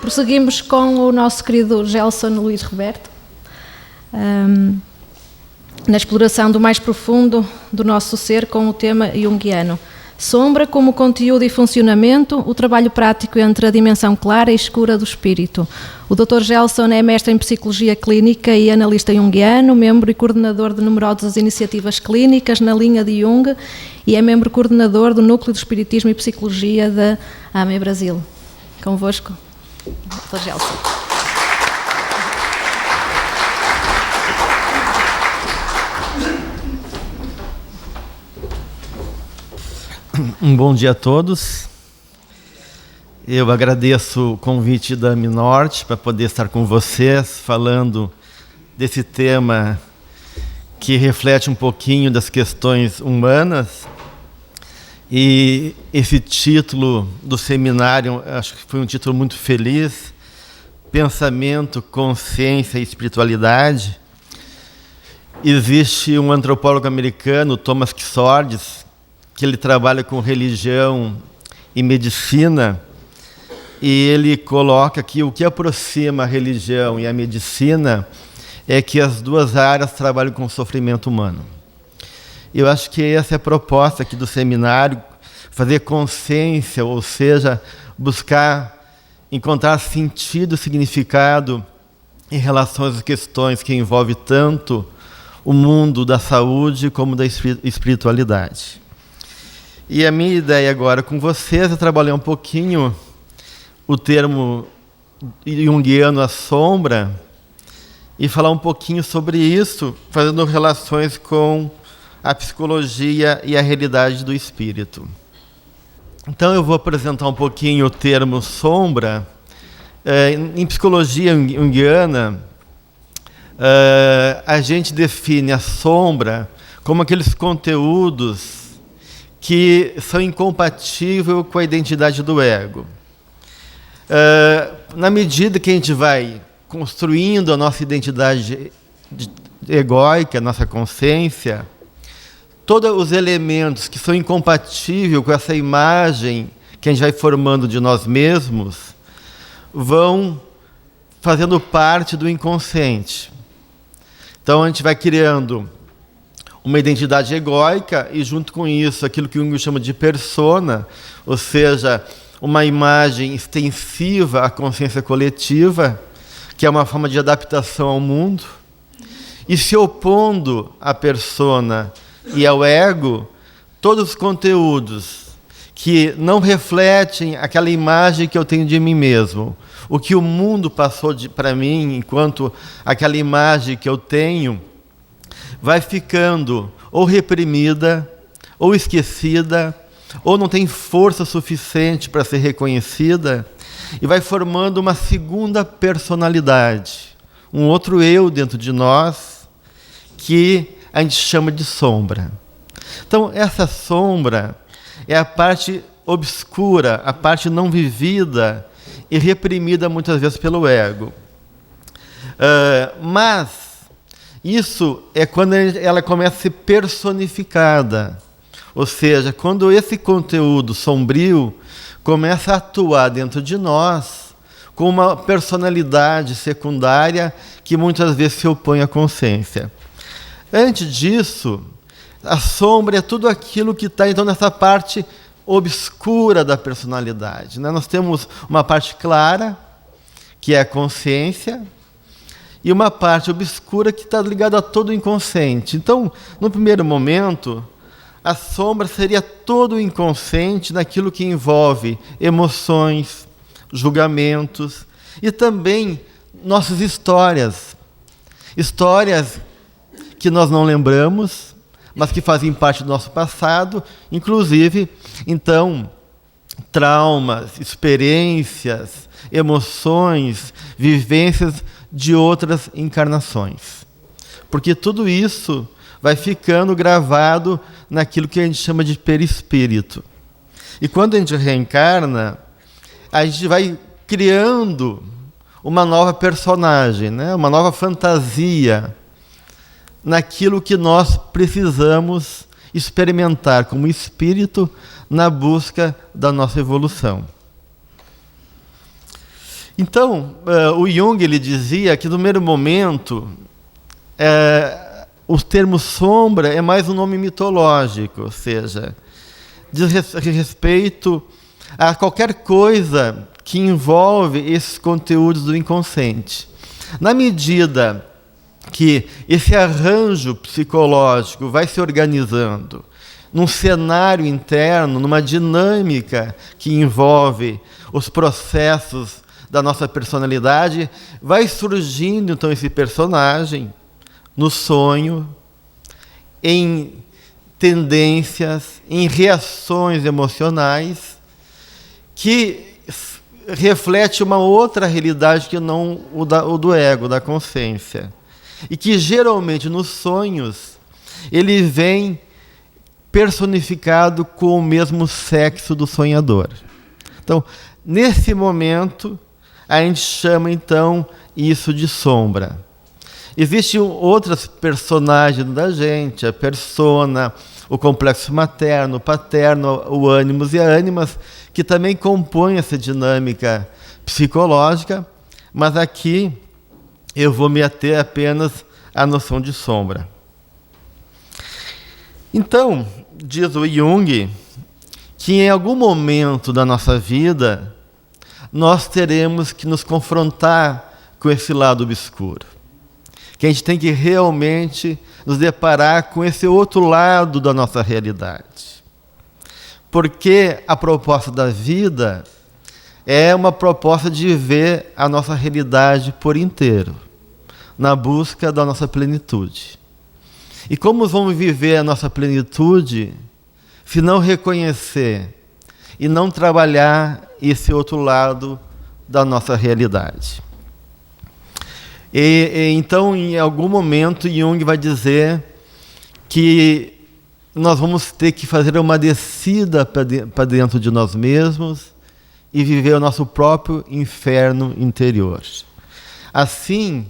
Prosseguimos com o nosso querido Gelson Luís Roberto, na exploração do mais profundo do nosso ser com o tema junguiano. Sombra como conteúdo e funcionamento, o trabalho prático entre a dimensão clara e escura do espírito. O Dr. Gelson é mestre em Psicologia Clínica e analista junguiano, membro e coordenador de numerosas iniciativas clínicas na linha de Jung e é membro coordenador do Núcleo de Espiritismo e Psicologia da AME Brasil. Convosco, Dr. Gelson. Um bom dia a todos. Eu agradeço o convite da Minorte para poder estar com vocês falando desse tema que reflete um pouquinho das questões humanas. E esse título do seminário, acho que foi um título muito feliz: Pensamento, Consciência e Espiritualidade. Existe um antropólogo americano, Thomas Ksordis, que ele trabalha com religião e medicina, e ele coloca que o que aproxima a religião e a medicina é que as duas áreas trabalham com o sofrimento humano. Eu acho que essa é a proposta aqui do seminário, fazer consciência, ou seja, buscar encontrar sentido, significado em relação às questões que envolvem tanto o mundo da saúde como da espiritualidade. E a minha ideia agora com vocês é trabalhar um pouquinho o termo junguiano, a sombra, e falar um pouquinho sobre isso, fazendo relações com a psicologia e a realidade do espírito. Então eu vou apresentar um pouquinho o termo sombra. Em psicologia junguiana, a gente define a sombra como aqueles conteúdos que são incompatíveis com a identidade do ego. Na medida que a gente vai construindo a nossa identidade egóica, a nossa consciência, todos os elementos que são incompatíveis com essa imagem que a gente vai formando de nós mesmos vão fazendo parte do inconsciente. Então a gente vai criando uma identidade egóica e, junto com isso, aquilo que Jung chama de persona, ou seja, uma imagem extensiva à consciência coletiva, que é uma forma de adaptação ao mundo, e se opondo à persona e ao ego, todos os conteúdos que não refletem aquela imagem que eu tenho de mim mesmo, o que o mundo passou para mim enquanto aquela imagem que eu tenho, vai ficando ou reprimida, ou esquecida, ou não tem força suficiente para ser reconhecida, e vai formando uma segunda personalidade, um outro eu dentro de nós, que a gente chama de sombra. Então, essa sombra é a parte obscura, a parte não vivida e reprimida muitas vezes pelo ego. Mas isso é quando ela começa a ser personificada, ou seja, quando esse conteúdo sombrio começa a atuar dentro de nós com uma personalidade secundária que muitas vezes se opõe à consciência. Antes disso, a sombra é tudo aquilo que está então nessa parte obscura da personalidade, né? Nós temos uma parte clara, que é a consciência, e uma parte obscura que está ligada a todo o inconsciente. Então, no primeiro momento, a sombra seria todo o inconsciente naquilo que envolve emoções, julgamentos e também nossas histórias. Histórias que nós não lembramos, mas que fazem parte do nosso passado, inclusive, então, traumas, experiências, emoções, vivências de outras encarnações. Porque tudo isso vai ficando gravado naquilo que a gente chama de perispírito. E quando a gente reencarna, a gente vai criando uma nova personagem, né? Uma nova fantasia naquilo que nós precisamos experimentar como espírito na busca da nossa evolução. Então, o Jung ele dizia que, no primeiro momento, o termo sombra é mais um nome mitológico, ou seja, diz respeito a qualquer coisa que envolve esses conteúdos do inconsciente. Na medida que esse arranjo psicológico vai se organizando num cenário interno, numa dinâmica que envolve os processos da nossa personalidade, vai surgindo então esse personagem no sonho, em tendências, em reações emocionais, que reflete uma outra realidade que não o do ego, da consciência. E que geralmente nos sonhos ele vem personificado com o mesmo sexo do sonhador. Então, nesse momento, a gente chama então isso de sombra. Existem outras personagens da gente, a persona, o complexo materno, paterno, o ânimos e a ânimas, que também compõem essa dinâmica psicológica, mas aqui eu vou me ater apenas à noção de sombra. Então, diz o Jung, que em algum momento da nossa vida, nós teremos que nos confrontar com esse lado obscuro. Que a gente tem que realmente nos deparar com esse outro lado da nossa realidade. Porque a proposta da vida é uma proposta de ver a nossa realidade por inteiro, na busca da nossa plenitude. E como vamos viver a nossa plenitude se não reconhecer e não trabalhar esse outro lado da nossa realidade? Então, em algum momento, Jung vai dizer que nós vamos ter que fazer uma descida para dentro de nós mesmos e viver o nosso próprio inferno interior. Assim,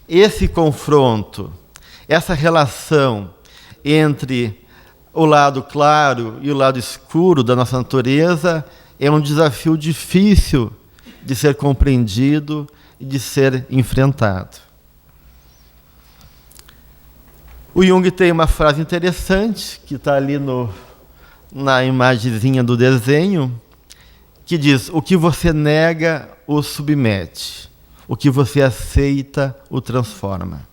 esse confronto, essa relação entre o lado claro e o lado escuro da nossa natureza é um desafio difícil de ser compreendido e de ser enfrentado. O Jung tem uma frase interessante, que está ali na imagenzinha do desenho, que diz: o que você nega, o submete. O que você aceita, o transforma.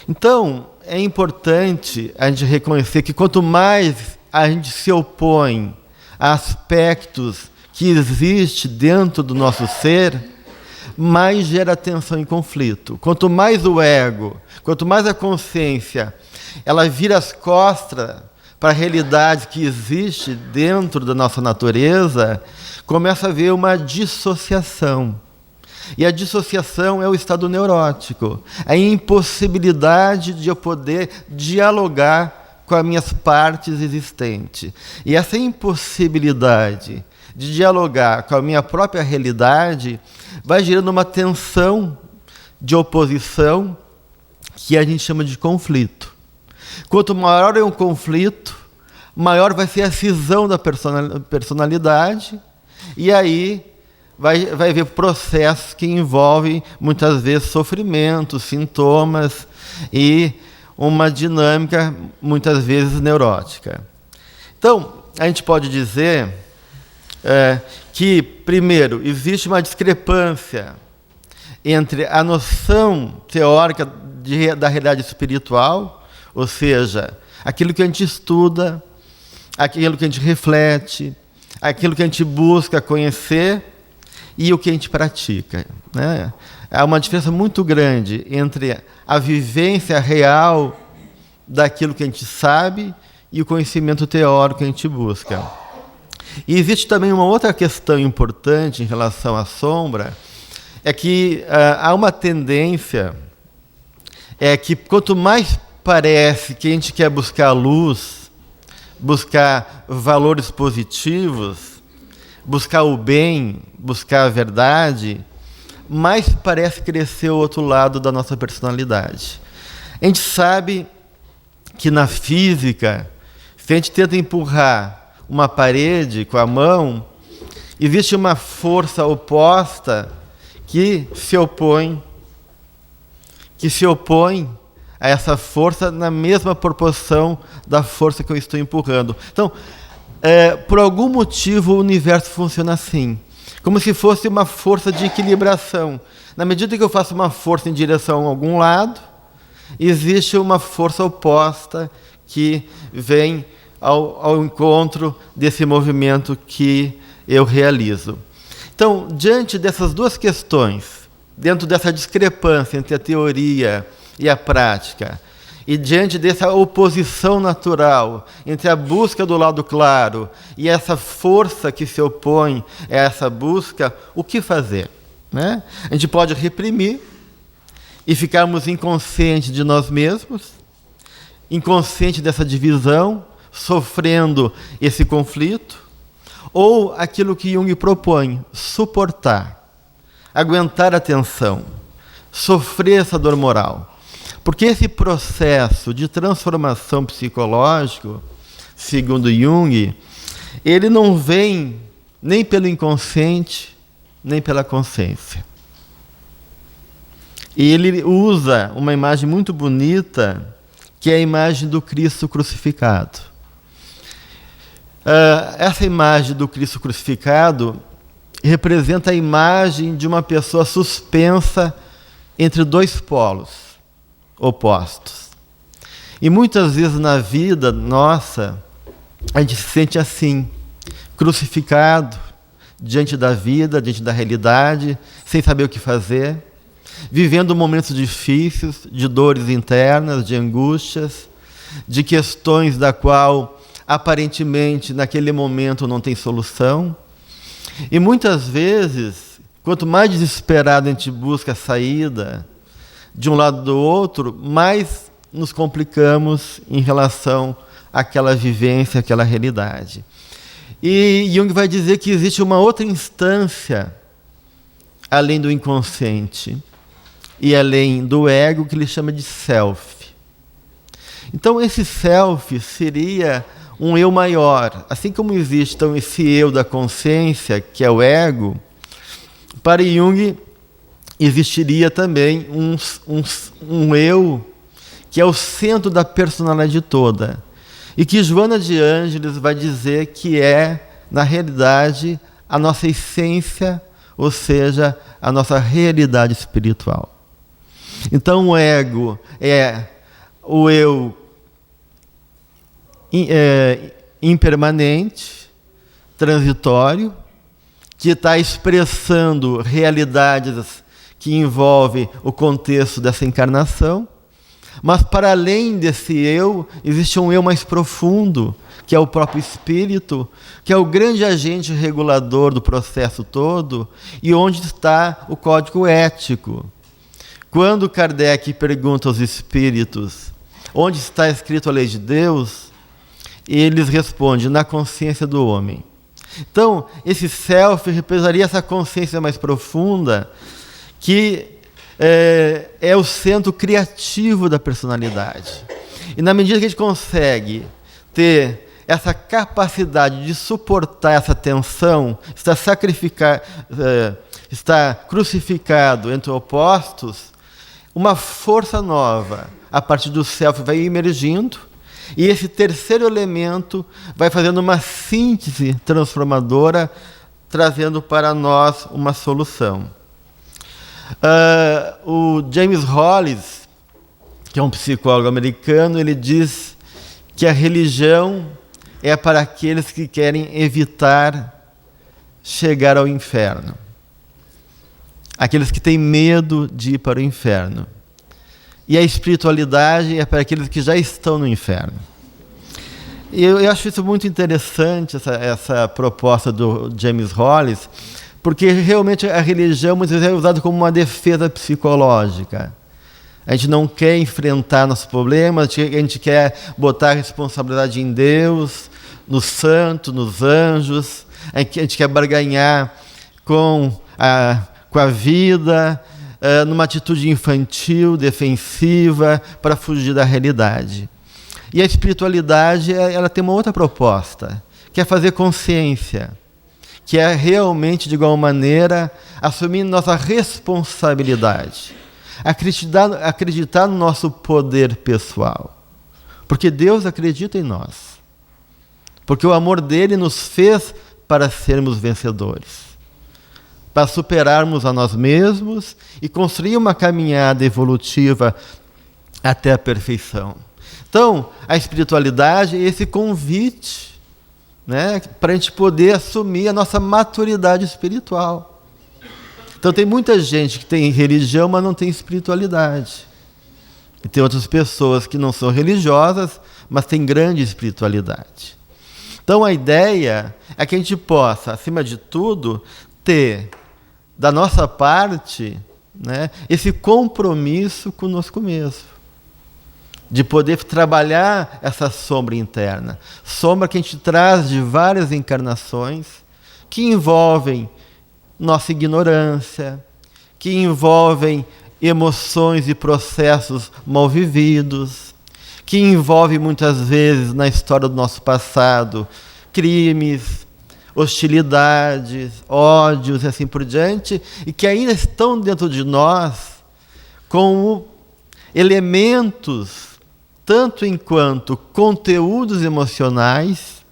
Então, é importante a gente reconhecer que quanto mais a gente se opõe a aspectos que existem dentro do nosso ser, mais gera tensão e conflito. Quanto mais o ego, quanto mais a consciência, ela vira as costas para a realidade que existe dentro da nossa natureza, começa a haver uma dissociação. E a dissociação é o estado neurótico, a impossibilidade de eu poder dialogar com as minhas partes existentes. E essa impossibilidade de dialogar com a minha própria realidade vai gerando uma tensão de oposição que a gente chama de conflito. Quanto maior é um conflito, maior vai ser a cisão da personalidade, e aí vai haver processos que envolvem muitas vezes sofrimento, sintomas e uma dinâmica muitas vezes neurótica. Então, a gente pode dizer que, primeiro, existe uma discrepância entre a noção teórica da realidade espiritual, ou seja, aquilo que a gente estuda, aquilo que a gente reflete, aquilo que a gente busca conhecer e o que a gente pratica, né? Há uma diferença muito grande entre a vivência real daquilo que a gente sabe e o conhecimento teórico que a gente busca. E existe também uma outra questão importante em relação à sombra, é que há uma tendência, que quanto mais parece que a gente quer buscar a luz, buscar valores positivos, buscar o bem, buscar a verdade, mais parece crescer o outro lado da nossa personalidade. A gente sabe que na física, se a gente tenta empurrar uma parede com a mão, existe uma força oposta que se opõe a essa força na mesma proporção da força que eu estou empurrando. Então, por algum motivo o universo funciona assim, como se fosse uma força de equilibração. Na medida que eu faço uma força em direção a algum lado, existe uma força oposta que vem ao encontro desse movimento que eu realizo. Então, diante dessas duas questões, dentro dessa discrepância entre a teoria e a prática, e diante dessa oposição natural entre a busca do lado claro e essa força que se opõe a essa busca, o que fazer? Né? A gente pode reprimir e ficarmos inconscientes de nós mesmos, inconscientes dessa divisão, sofrendo esse conflito, ou aquilo que Jung propõe, suportar, aguentar a tensão, sofrer essa dor moral. Porque esse processo de transformação psicológico, segundo Jung, ele não vem nem pelo inconsciente, nem pela consciência. E ele usa uma imagem muito bonita, que é a imagem do Cristo crucificado. Essa imagem do Cristo crucificado representa a imagem de uma pessoa suspensa entre dois polos opostos. E muitas vezes na vida nossa, a gente se sente assim, crucificado diante da vida, diante da realidade, sem saber o que fazer, vivendo momentos difíceis, de dores internas, de angústias, de questões da qual aparentemente naquele momento não tem solução. E muitas vezes, quanto mais desesperado a gente busca a saída de um lado do outro, mais nos complicamos em relação àquela vivência, àquela realidade. E Jung vai dizer que existe uma outra instância, além do inconsciente e além do ego, que ele chama de self. Então, esse self seria um eu maior. Assim como existe então, esse eu da consciência, que é o ego, para Jung existiria também um eu que é o centro da personalidade toda. E que Joana de Ângeles vai dizer que é, na realidade, a nossa essência, ou seja, a nossa realidade espiritual. Então o ego é o eu impermanente, transitório, que está expressando realidades que envolvem o contexto dessa encarnação. Mas para além desse eu, existe um eu mais profundo, que é o próprio espírito, que é o grande agente regulador do processo todo, e onde está o código ético. Quando Kardec pergunta aos espíritos onde está escrito a lei de Deus, eles respondem na consciência do homem. Então, esse self representaria essa consciência mais profunda, que é o centro criativo da personalidade. E na medida que a gente consegue ter essa capacidade de suportar essa tensão, está crucificado entre opostos, uma força nova, a partir do self, vai emergindo, e esse terceiro elemento vai fazendo uma síntese transformadora, trazendo para nós uma solução. O James Hollis, que é um psicólogo americano, ele diz que a religião é para aqueles que querem evitar chegar ao inferno. Aqueles que têm medo de ir para o inferno. E a espiritualidade é para aqueles que já estão no inferno. E eu acho isso muito interessante, essa proposta do James Hollis, porque realmente a religião muitas vezes é usada como uma defesa psicológica. A gente não quer enfrentar nossos problemas, a gente quer botar a responsabilidade em Deus, no santo, nos anjos, a gente quer barganhar com a vida, numa atitude infantil, defensiva, para fugir da realidade. E a espiritualidade, ela tem uma outra proposta, que é fazer consciência, que é realmente, de igual maneira, assumir nossa responsabilidade. Acreditar no nosso poder pessoal. Porque Deus acredita em nós. Porque o amor dele nos fez para sermos vencedores. Para superarmos a nós mesmos e construir uma caminhada evolutiva até a perfeição. Então, a espiritualidade é esse convite, né, para a gente poder assumir a nossa maturidade espiritual. Então, tem muita gente que tem religião, mas não tem espiritualidade. E tem outras pessoas que não são religiosas, mas têm grande espiritualidade. Então, a ideia é que a gente possa, acima de tudo, ter, da nossa parte, né, esse compromisso conosco mesmo. De poder trabalhar essa sombra interna. Sombra que a gente traz de várias encarnações, que envolvem nossa ignorância, que envolvem emoções e processos mal vividos, que envolvem muitas vezes na história do nosso passado crimes, hostilidades, ódios e assim por diante, e que ainda estão dentro de nós como elementos, tanto enquanto conteúdos emocionais,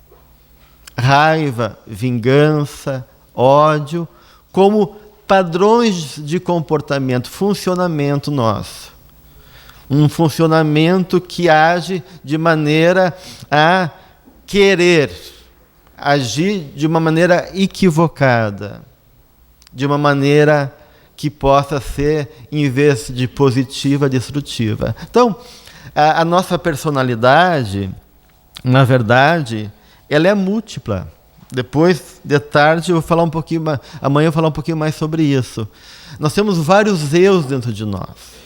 raiva, vingança, ódio, como padrões de comportamento, funcionamento nosso. Um funcionamento que age de maneira a querer agir de uma maneira equivocada, de uma maneira que possa ser, em vez de positiva, destrutiva. Então, a nossa personalidade, na verdade, ela é múltipla. Depois, de tarde, eu vou falar um pouquinho mais, amanhã eu vou falar um pouquinho mais sobre isso. Nós temos vários eus dentro de nós.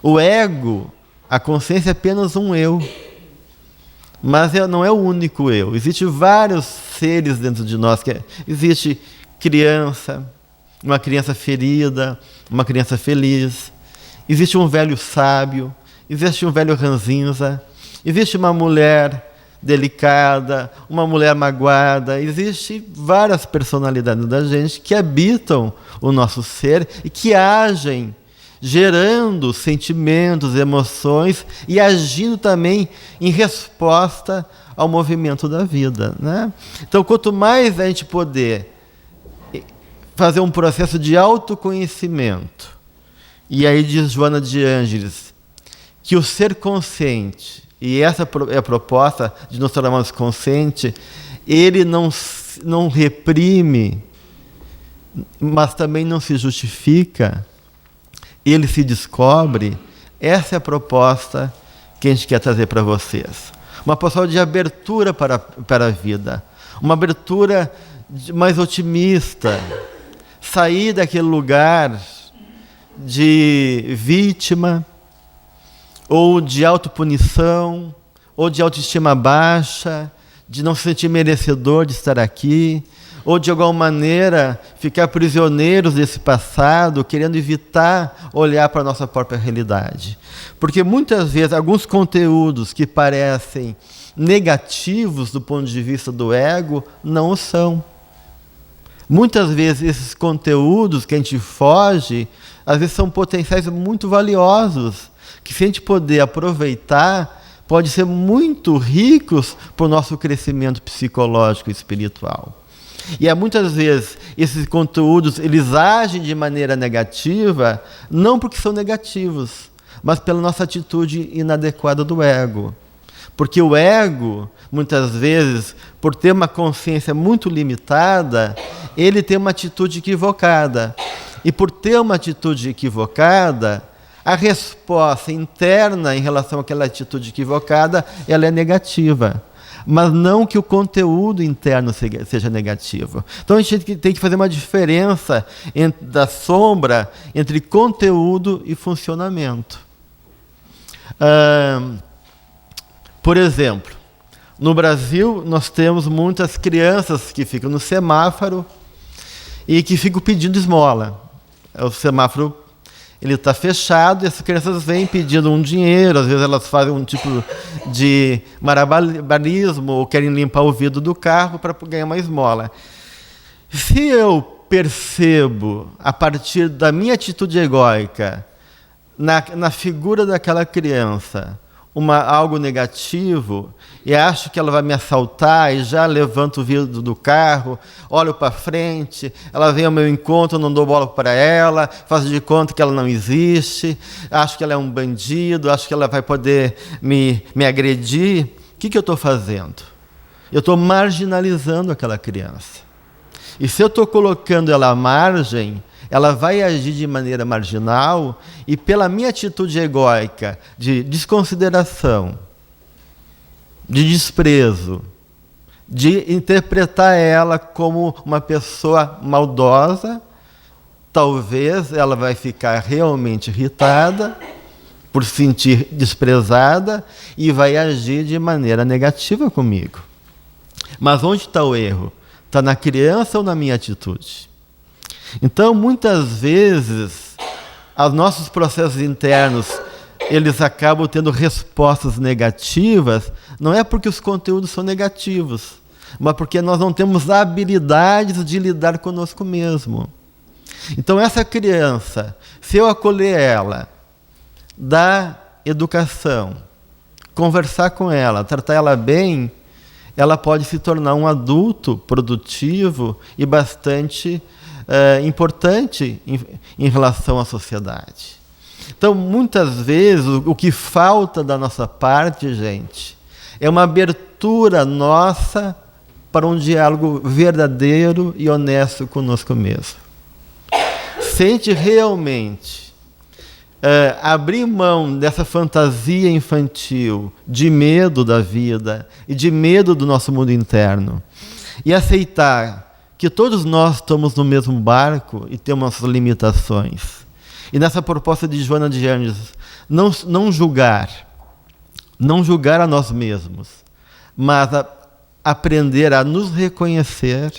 O ego, a consciência é apenas um eu. Mas não é o único eu. Existem vários seres dentro de nós. Existe criança, uma criança ferida, uma criança feliz. Existe um velho sábio, existe um velho ranzinza, existe uma mulher delicada, uma mulher magoada. Existem várias personalidades da gente que habitam o nosso ser e que agem gerando sentimentos, emoções e agindo também em resposta ao movimento da vida, né? Então, quanto mais a gente poder fazer um processo de autoconhecimento, e aí diz Joana de Ângeles, que o ser consciente, e essa é a proposta de nos tornarmos consciente, ele não reprime, mas também não se justifica, ele se descobre. Essa é a proposta que a gente quer trazer para vocês. Uma proposta de abertura para a vida, uma abertura mais otimista, sair daquele lugar de vítima, ou de autopunição, ou de autoestima baixa, de não se sentir merecedor de estar aqui, ou de alguma maneira ficar prisioneiros desse passado, querendo evitar olhar para a nossa própria realidade. Porque muitas vezes alguns conteúdos que parecem negativos do ponto de vista do ego, não o são. Muitas vezes esses conteúdos que a gente foge, às vezes são potenciais muito valiosos, que se a gente puder aproveitar, pode ser muito ricos para o nosso crescimento psicológico e espiritual. E muitas vezes esses conteúdos eles agem de maneira negativa, não porque são negativos, mas pela nossa atitude inadequada do ego. Porque o ego, muitas vezes, por ter uma consciência muito limitada, ele tem uma atitude equivocada. E por ter uma atitude equivocada, a resposta interna em relação àquela atitude equivocada, ela é negativa. Mas não que o conteúdo interno seja negativo. Então a gente tem que fazer uma diferença da sombra entre conteúdo e funcionamento. Por exemplo, no Brasil nós temos muitas crianças que ficam no semáforo e que ficam pedindo esmola. O semáforo ele está fechado e as crianças vêm pedindo um dinheiro, às vezes elas fazem um tipo de malabarismo ou querem limpar o vidro do carro para ganhar uma esmola. Se eu percebo, a partir da minha atitude egóica, na figura daquela criança, algo negativo, e acho que ela vai me assaltar, e já levanto o vidro do carro, olho para frente, ela vem ao meu encontro, eu não dou bola para ela, faço de conta que ela não existe, acho que ela é um bandido, acho que ela vai poder me agredir. O que eu estou fazendo? Eu estou marginalizando aquela criança. E se eu estou colocando ela à margem, ela vai agir de maneira marginal, e pela minha atitude egóica de desconsideração, de desprezo, de interpretar ela como uma pessoa maldosa, talvez ela vai ficar realmente irritada, por se sentir desprezada, e vai agir de maneira negativa comigo. Mas onde está o erro? Está na criança ou na minha atitude? Então, muitas vezes, os nossos processos internos, eles acabam tendo respostas negativas, não é porque os conteúdos são negativos, mas porque nós não temos habilidades de lidar conosco mesmo. Então, essa criança, se eu acolher ela, dar educação, conversar com ela, tratar ela bem, ela pode se tornar um adulto produtivo e bastante importante em relação à sociedade. Então, muitas vezes, o que falta da nossa parte, gente, é uma abertura nossa para um diálogo verdadeiro e honesto conosco mesmo. Se a gente realmente abrir mão dessa fantasia infantil de medo da vida e de medo do nosso mundo interno e aceitar que todos nós estamos no mesmo barco e temos nossas limitações. E nessa proposta de Joana de Ângeles, não julgar a nós mesmos, mas aprender a nos reconhecer,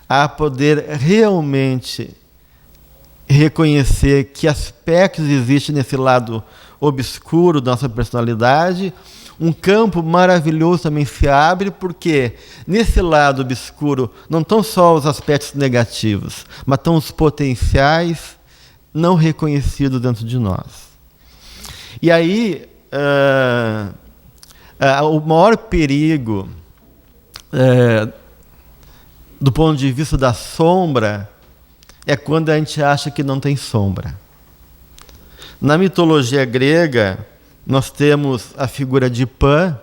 a poder realmente reconhecer que aspectos existem nesse lado obscuro da nossa personalidade. Um campo maravilhoso também se abre, porque nesse lado obscuro não estão só os aspectos negativos, mas estão os potenciais não reconhecidos dentro de nós. E aí, o maior perigo, do ponto de vista da sombra, é quando a gente acha que não tem sombra. Na mitologia grega, nós temos a figura de Pan.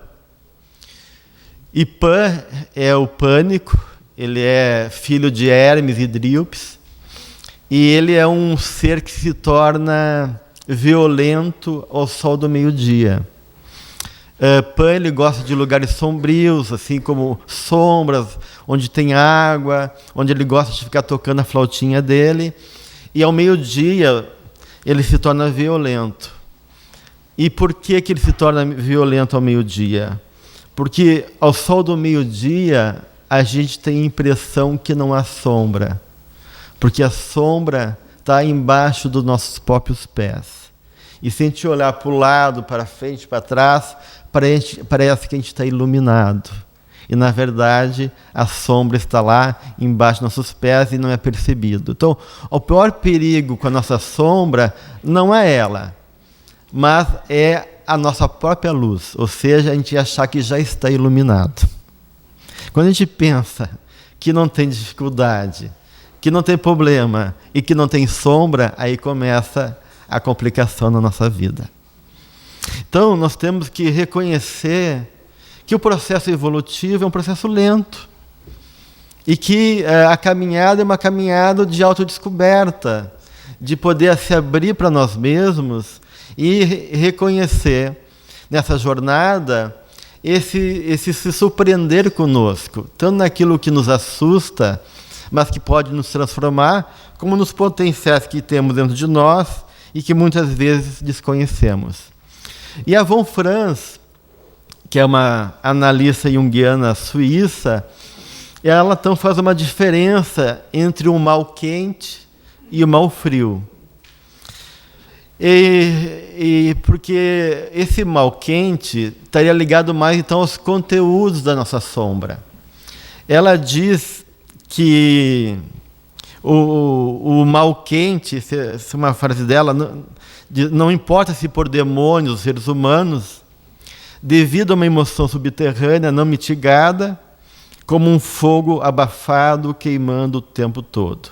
E Pan é o Pânico, ele é filho de Hermes e Dríopes, e ele é um ser que se torna violento ao sol do meio-dia. Pan, ele gosta de lugares sombrios, assim como sombras, onde tem água, onde ele gosta de ficar tocando a flautinha dele, e ao meio-dia ele se torna violento. E por que ele se torna violento ao meio-dia? Porque ao sol do meio-dia a gente tem a impressão que não há sombra, porque a sombra está embaixo dos nossos próprios pés. E se a gente olhar para o lado, para frente, para trás, parece que a gente está iluminado. E, na verdade, a sombra está lá embaixo dos nossos pés e não é percebido. Então, o pior perigo com a nossa sombra não é ela, mas é a nossa própria luz, ou seja, a gente achar que já está iluminado. Quando a gente pensa que não tem dificuldade, que não tem problema e que não tem sombra, aí começa a complicação na nossa vida. Então, nós temos que reconhecer que o processo evolutivo é um processo lento e que a caminhada é uma caminhada de autodescoberta, de poder se abrir para nós mesmos e reconhecer nessa jornada esse se surpreender conosco, tanto naquilo que nos assusta, mas que pode nos transformar, como nos potenciais que temos dentro de nós e que muitas vezes desconhecemos. E a Von Franz, que é uma analista junguiana suíça, ela então faz uma diferença entre o mal quente e o mal frio. E porque esse mal quente estaria ligado mais então aos conteúdos da nossa sombra. Ela diz que o mal quente, essa é uma frase dela, não importa se por demônios, seres humanos, devido a uma emoção subterrânea não mitigada, como um fogo abafado queimando o tempo todo.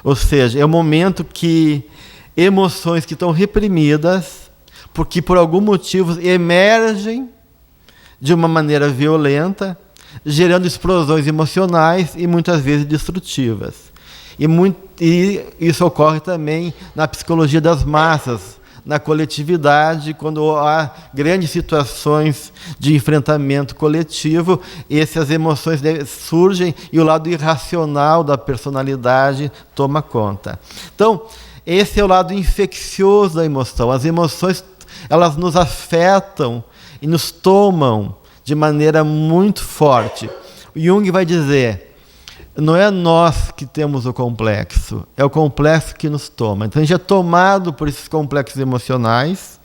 Ou seja, é o momento que emoções que estão reprimidas, porque por algum motivo emergem de uma maneira violenta, gerando explosões emocionais e muitas vezes destrutivas. E isso ocorre também na psicologia das massas, na coletividade, quando há grandes situações de enfrentamento coletivo, essas emoções surgem e o lado irracional da personalidade toma conta. Então, esse é o lado infeccioso da emoção. As emoções, elas nos afetam e nos tomam de maneira muito forte. O Jung vai dizer, não é nós que temos o complexo, é o complexo que nos toma. Então a gente é tomado por esses complexos emocionais,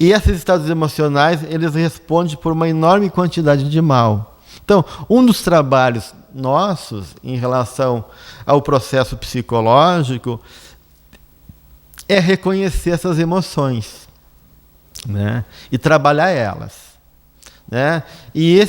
e esses estados emocionais, eles respondem por uma enorme quantidade de mal. Então, um dos trabalhos nossos em relação ao processo psicológico é reconhecer essas emoções, né? E trabalhar elas, né? E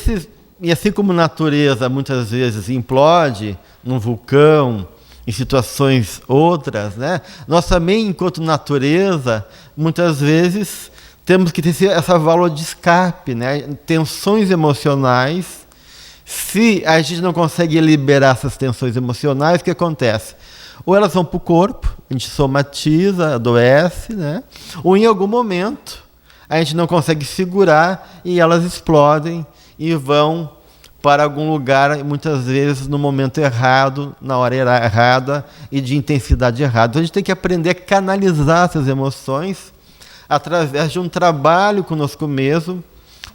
assim como a natureza muitas vezes implode num vulcão, em situações outras, né? Nós também, enquanto natureza, muitas vezes temos que ter essa válvula de escape, né? Tensões emocionais. Se a gente não consegue liberar essas tensões emocionais, o que acontece? Ou elas vão para o corpo, a gente somatiza, adoece, né? Ou em algum momento a gente não consegue segurar e elas explodem e vão para algum lugar, muitas vezes no momento errado, na hora errada e de intensidade errada. Então a gente tem que aprender a canalizar essas emoções através de um trabalho conosco mesmo,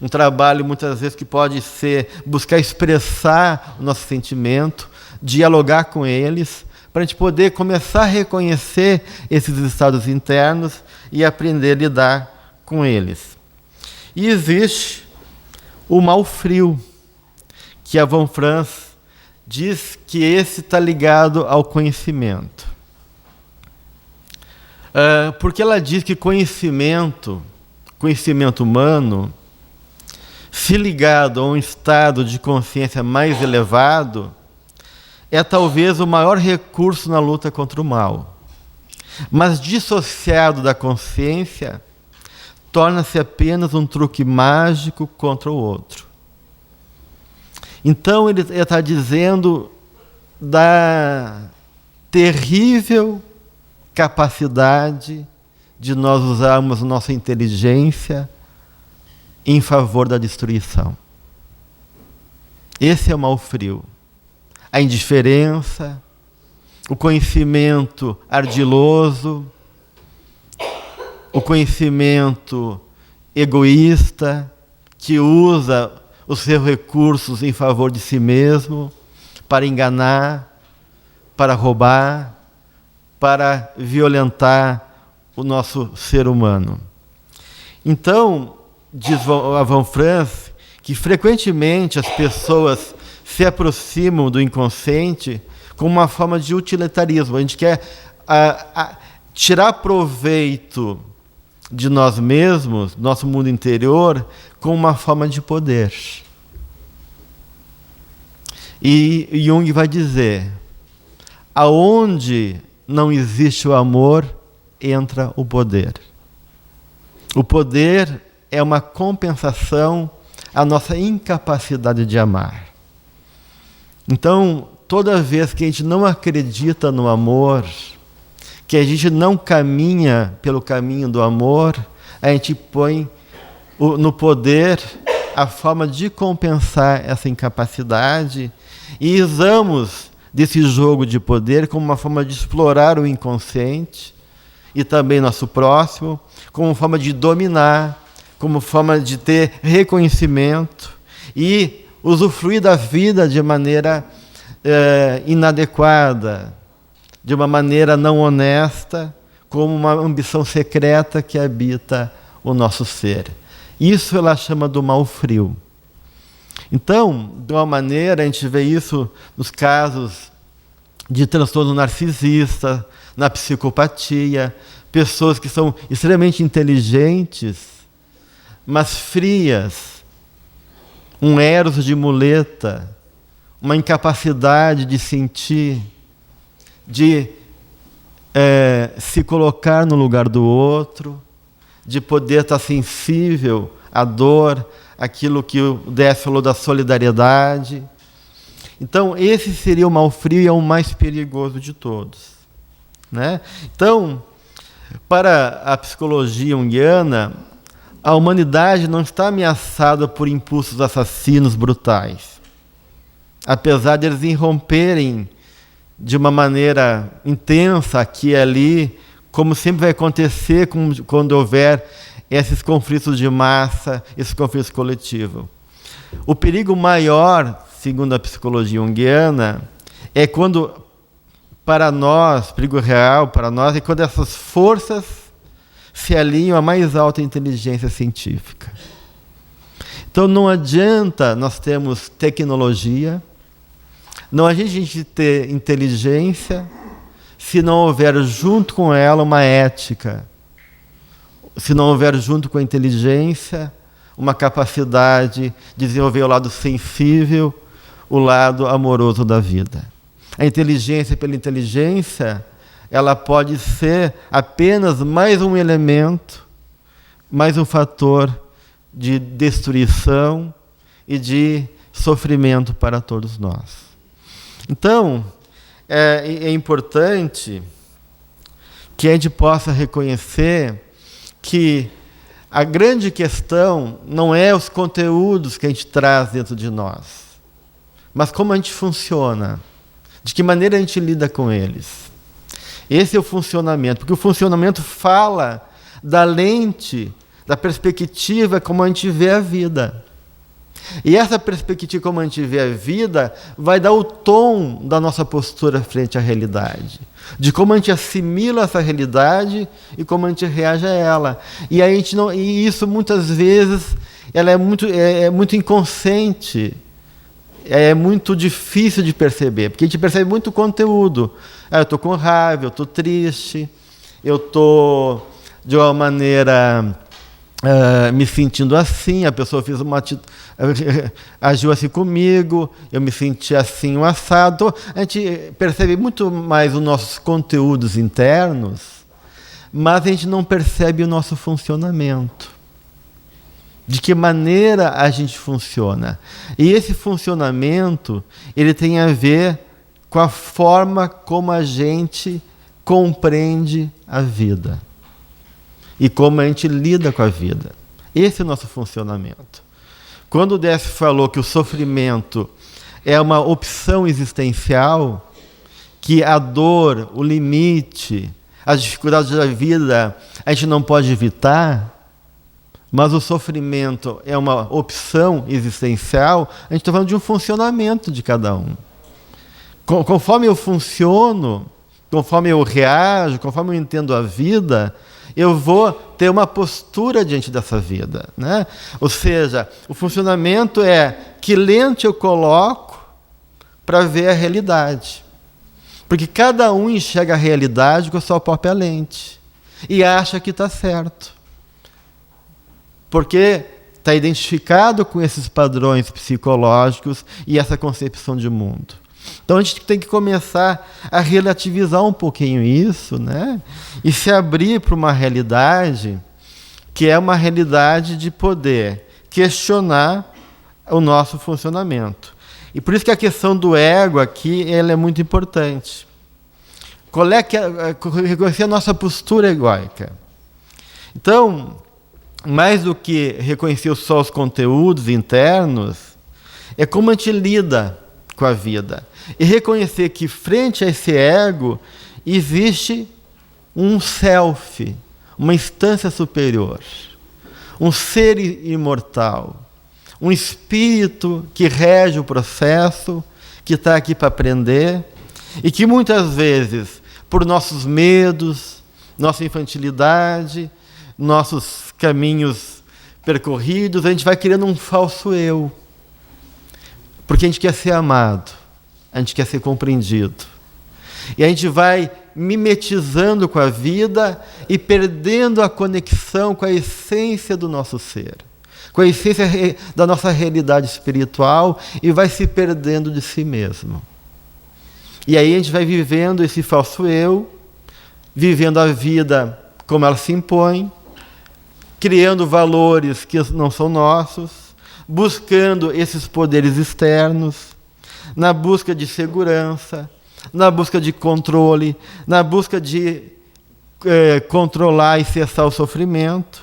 um trabalho muitas vezes que pode ser buscar expressar o nosso sentimento, dialogar com eles, para a gente poder começar a reconhecer esses estados internos e aprender a lidar com eles. E existe o mal frio, que a Von Franz diz que esse está ligado ao conhecimento. Porque ela diz que conhecimento humano, se ligado a um estado de consciência mais elevado, é talvez o maior recurso na luta contra o mal. Mas dissociado da consciência, torna-se apenas um truque mágico contra o outro. Então ele está dizendo da terrível capacidade de nós usarmos nossa inteligência em favor da destruição. Esse é o mal frio. A indiferença, o conhecimento ardiloso, o conhecimento egoísta, que usa os seus recursos em favor de si mesmo, para enganar, para roubar, para violentar o nosso ser humano. Então, diz a Von Franz, que frequentemente as pessoas se aproximam do inconsciente como uma forma de utilitarismo. A gente quer tirar proveito de nós mesmos, nosso mundo interior, com uma forma de poder. E Jung vai dizer, aonde não existe o amor, entra o poder. O poder é uma compensação à nossa incapacidade de amar. Então, toda vez que a gente não acredita no amor, que a gente não caminha pelo caminho do amor, a gente põe no poder a forma de compensar essa incapacidade e usamos desse jogo de poder como uma forma de explorar o inconsciente e também nosso próximo, como forma de dominar, como forma de ter reconhecimento e usufruir da vida de maneira inadequada, de uma maneira não honesta, como uma ambição secreta que habita o nosso ser. Isso ela chama do mal frio. Então, de uma maneira, a gente vê isso nos casos de transtorno narcisista, na psicopatia, pessoas que são extremamente inteligentes, mas frias, um eros de muleta, uma incapacidade de sentir, de se colocar no lugar do outro, de poder estar sensível à dor, aquilo que o Décio falou da solidariedade. Então, esse seria o mal frio e é o mais perigoso de todos, né? Então, para a psicologia junguiana, a humanidade não está ameaçada por impulsos assassinos brutais. Apesar de eles irromperem de uma maneira intensa aqui e ali, como sempre vai acontecer quando houver esses conflitos de massa, esses conflitos coletivos. O perigo maior, segundo a psicologia junguiana, é quando, para nós, perigo real para nós, é quando essas forças se alinham à mais alta inteligência científica. Então não adianta nós termos tecnologia, não adianta a gente ter inteligência, se não houver junto com ela uma ética, se não houver junto com a inteligência uma capacidade de desenvolver o lado sensível, o lado amoroso da vida. A inteligência pela inteligência, ela pode ser apenas mais um elemento, mais um fator de destruição e de sofrimento para todos nós. Então, é importante que a gente possa reconhecer que a grande questão não é os conteúdos que a gente traz dentro de nós, mas como a gente funciona, de que maneira a gente lida com eles. Esse é o funcionamento, porque o funcionamento fala da lente, da perspectiva como a gente vê a vida. E essa perspectiva como a gente vê a vida vai dar o tom da nossa postura frente à realidade, de como a gente assimila essa realidade e como a gente reage a ela. E isso muitas vezes ela é muito inconsciente, é muito difícil de perceber, porque a gente percebe muito conteúdo. Eu estou com raiva, eu estou triste, eu estou de uma maneira me sentindo assim, a pessoa fez agiu assim comigo, eu me senti assim, um assado. Então, a gente percebe muito mais os nossos conteúdos internos, mas a gente não percebe o nosso funcionamento. De que maneira a gente funciona. E esse funcionamento, ele tem a ver com a forma como a gente compreende a vida. E como a gente lida com a vida. Esse é o nosso funcionamento. Quando o Décio falou que o sofrimento é uma opção existencial, que a dor, o limite, as dificuldades da vida, a gente não pode evitar, mas o sofrimento é uma opção existencial, a gente está falando de um funcionamento de cada um. Conforme eu funciono, conforme eu reajo, conforme eu entendo a vida, eu vou ter uma postura diante dessa vida, né? Ou seja, o funcionamento é que lente eu coloco para ver a realidade. Porque cada um enxerga a realidade com a sua própria lente e acha que está certo. Porque está identificado com esses padrões psicológicos e essa concepção de mundo. Então a gente tem que começar a relativizar um pouquinho isso, né? E se abrir para uma realidade que é uma realidade de poder questionar o nosso funcionamento. E por isso que a questão do ego aqui ela é muito importante. Qual é que reconhecer a nossa postura egóica? Então, mais do que reconhecer só os conteúdos internos, é como a gente lida com a vida. E reconhecer que frente a esse ego existe um self, uma instância superior, um ser imortal, um espírito que rege o processo, que está aqui para aprender e que muitas vezes, por nossos medos, nossa infantilidade, nossos caminhos percorridos, a gente vai criando um falso eu. Porque a gente quer ser amado, a gente quer ser compreendido. E a gente vai mimetizando com a vida e perdendo a conexão com a essência do nosso ser, com a essência da nossa realidade espiritual, e vai se perdendo de si mesmo. E aí a gente vai vivendo esse falso eu, vivendo a vida como ela se impõe, criando valores que não são nossos, buscando esses poderes externos, na busca de segurança, na busca de controle, na busca de controlar e cessar o sofrimento.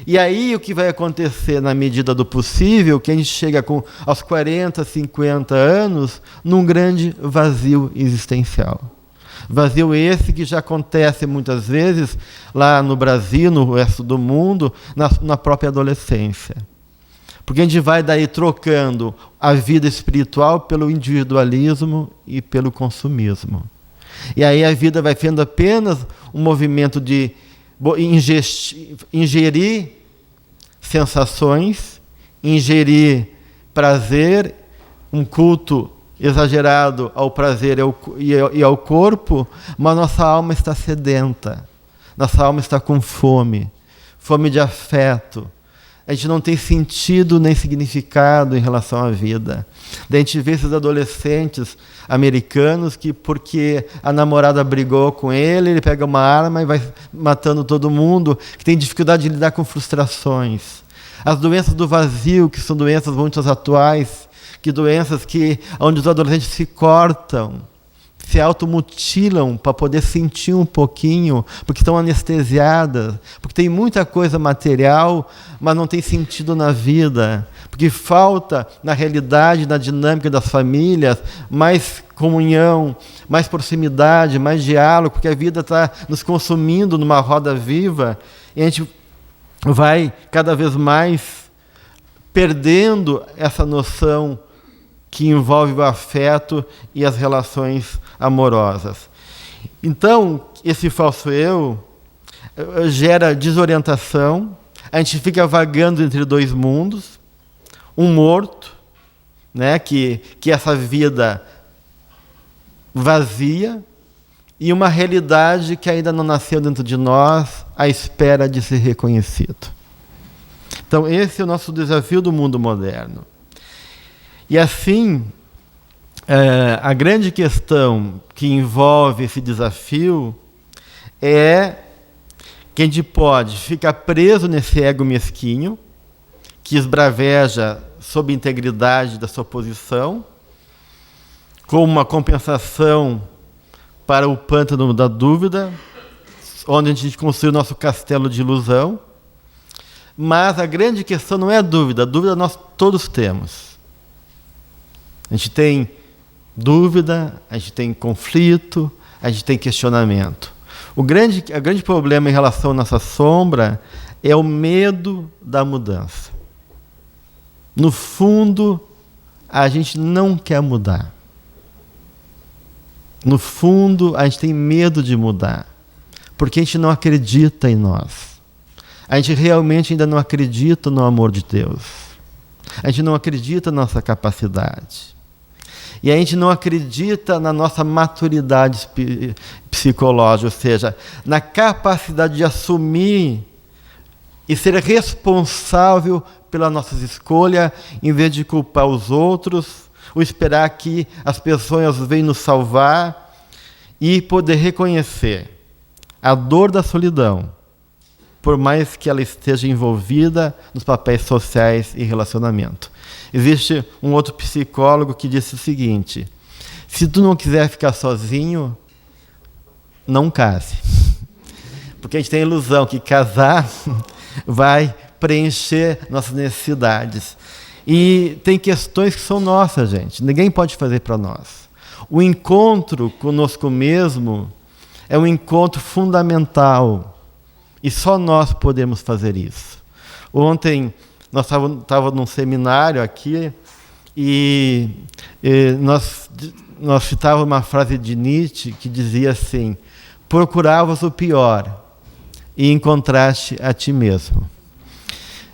E aí o que vai acontecer na medida do possível, que a gente chega aos 40, 50 anos, num grande vazio existencial. Vazio esse que já acontece muitas vezes lá no Brasil, no resto do mundo, na própria adolescência. Porque a gente vai daí trocando a vida espiritual pelo individualismo e pelo consumismo. E aí a vida vai sendo apenas um movimento de ingerir sensações, ingerir prazer, um culto exagerado ao prazer e ao corpo, mas nossa alma está sedenta, nossa alma está com fome, fome de afeto. A gente não tem sentido nem significado em relação à vida. Daí a gente vê esses adolescentes americanos que, porque a namorada brigou com ele pega uma arma e vai matando todo mundo, que tem dificuldade de lidar com frustrações. As doenças do vazio, que são doenças muito atuais, que doenças onde os adolescentes se cortam, se automutilam para poder sentir um pouquinho, porque estão anestesiadas, porque tem muita coisa material, mas não tem sentido na vida, porque falta, na realidade, na dinâmica das famílias, mais comunhão, mais proximidade, mais diálogo, porque a vida está nos consumindo numa roda viva, e a gente vai cada vez mais perdendo essa noção que envolve o afeto e as relações amorosas. Então, esse falso eu gera desorientação, a gente fica vagando entre dois mundos, um morto, né, que essa vida vazia, e uma realidade que ainda não nasceu dentro de nós, à espera de ser reconhecido. Então, esse é o nosso desafio do mundo moderno. E assim, a grande questão que envolve esse desafio é que a gente pode ficar preso nesse ego mesquinho, que esbraveja sob a integridade da sua posição, como uma compensação para o pântano da dúvida, onde a gente construiu o nosso castelo de ilusão. Mas a grande questão não é a dúvida nós todos temos. A gente tem dúvida, a gente tem conflito, a gente tem questionamento. O grande problema em relação à nossa sombra é o medo da mudança. No fundo, a gente não quer mudar. No fundo, a gente tem medo de mudar, porque a gente não acredita em nós. A gente realmente ainda não acredita no amor de Deus. A gente não acredita na nossa capacidade. E a gente não acredita na nossa maturidade psicológica, ou seja, na capacidade de assumir e ser responsável pelas nossas escolhas, em vez de culpar os outros, ou esperar que as pessoas venham nos salvar, e poder reconhecer a dor da solidão, por mais que ela esteja envolvida nos papéis sociais e relacionamento. Existe um outro psicólogo que disse o seguinte: se tu não quiser ficar sozinho, não case. Porque a gente tem a ilusão que casar vai preencher nossas necessidades. E tem questões que são nossas, gente. Ninguém pode fazer para nós. O encontro conosco mesmo é um encontro fundamental. E só nós podemos fazer isso. Ontem nós estávamos num seminário aqui e nós citávamos uma frase de Nietzsche que dizia assim: procuravas o pior e encontraste a ti mesmo.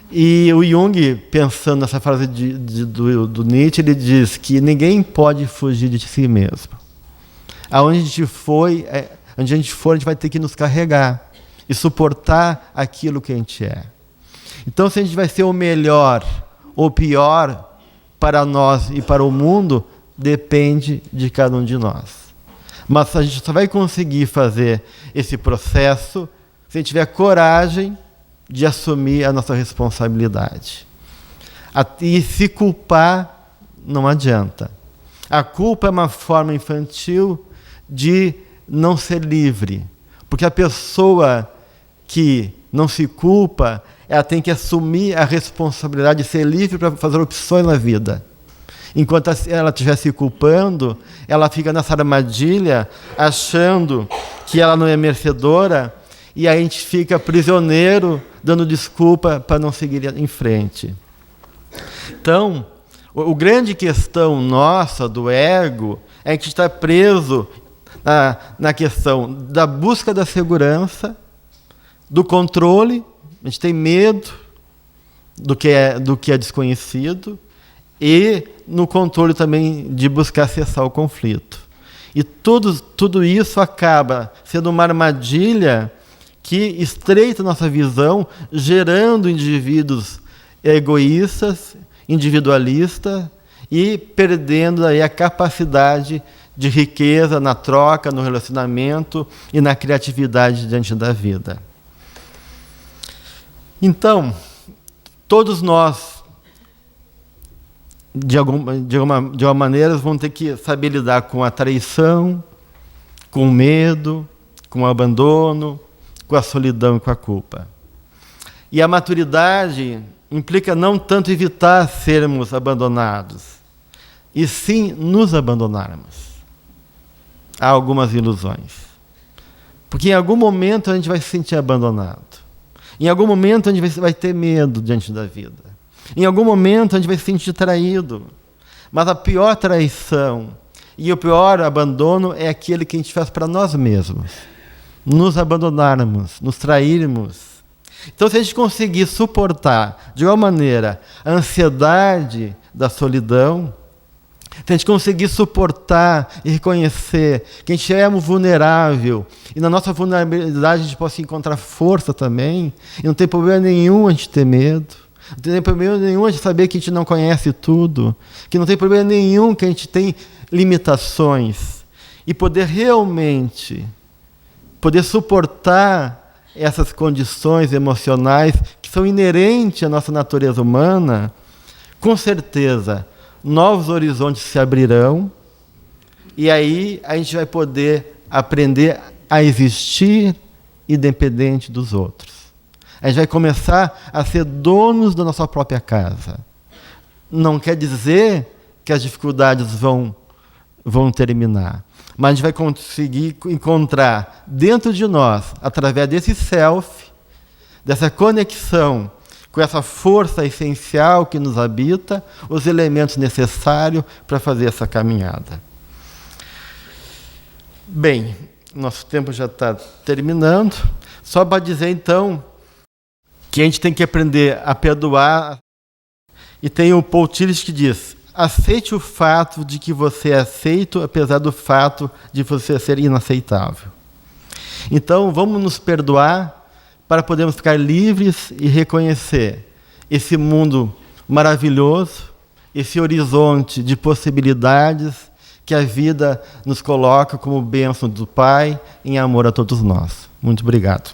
E o Jung, pensando nessa frase do Nietzsche, ele diz que ninguém pode fugir de si mesmo. Aonde a gente foi, onde a gente for, a gente vai ter que nos carregar e suportar aquilo que a gente é. Então, se a gente vai ser o melhor ou pior para nós e para o mundo, depende de cada um de nós. Mas a gente só vai conseguir fazer esse processo se a gente tiver coragem de assumir a nossa responsabilidade. E se culpar, não adianta. A culpa é uma forma infantil de não ser livre. Porque a pessoa que não se culpa, ela tem que assumir a responsabilidade de ser livre para fazer opções na vida. Enquanto ela estiver se culpando, ela fica nessa armadilha, achando que ela não é merecedora, e aí a gente fica prisioneiro, dando desculpa para não seguir em frente. Então, a grande questão nossa, do ego, é que a gente está preso na questão da busca da segurança, do controle, a gente tem medo do que é desconhecido, e no controle também de buscar cessar o conflito. E tudo isso acaba sendo uma armadilha que estreita nossa visão, gerando indivíduos egoístas, individualistas, e perdendo aí a capacidade de riqueza na troca, no relacionamento e na criatividade diante da vida. Então, todos nós, de alguma maneira, vão ter que saber lidar com a traição, com o medo, com o abandono, com a solidão e com a culpa. E a maturidade implica não tanto evitar sermos abandonados, e sim nos abandonarmos. Há algumas ilusões. Porque em algum momento a gente vai se sentir abandonado. Em algum momento a gente vai ter medo diante da vida. Em algum momento a gente vai se sentir traído. Mas a pior traição e o pior abandono é aquele que a gente faz para nós mesmos. Nos abandonarmos, nos trairmos. Então, se a gente conseguir suportar, de alguma maneira, a ansiedade da solidão, se a gente conseguir suportar e reconhecer que a gente é vulnerável, e na nossa vulnerabilidade a gente possa encontrar força também, e não tem problema nenhum a gente ter medo, não tem problema nenhum a gente saber que a gente não conhece tudo, que não tem problema nenhum que a gente tem limitações, e poder realmente suportar essas condições emocionais que são inerentes à nossa natureza humana, com certeza novos horizontes se abrirão, e aí a gente vai poder aprender a existir independente dos outros. A gente vai começar a ser donos da nossa própria casa. Não quer dizer que as dificuldades vão terminar, mas a gente vai conseguir encontrar dentro de nós, através desse self, dessa conexão com essa força essencial que nos habita, os elementos necessários para fazer essa caminhada. Bem, nosso tempo já está terminando. Só para dizer, então, que a gente tem que aprender a perdoar. E tem o Paul Tillich que diz: aceite o fato de que você é aceito, apesar do fato de você ser inaceitável. Então, vamos nos perdoar para podermos ficar livres e reconhecer esse mundo maravilhoso, esse horizonte de possibilidades que a vida nos coloca como bênção do Pai em amor a todos nós. Muito obrigado.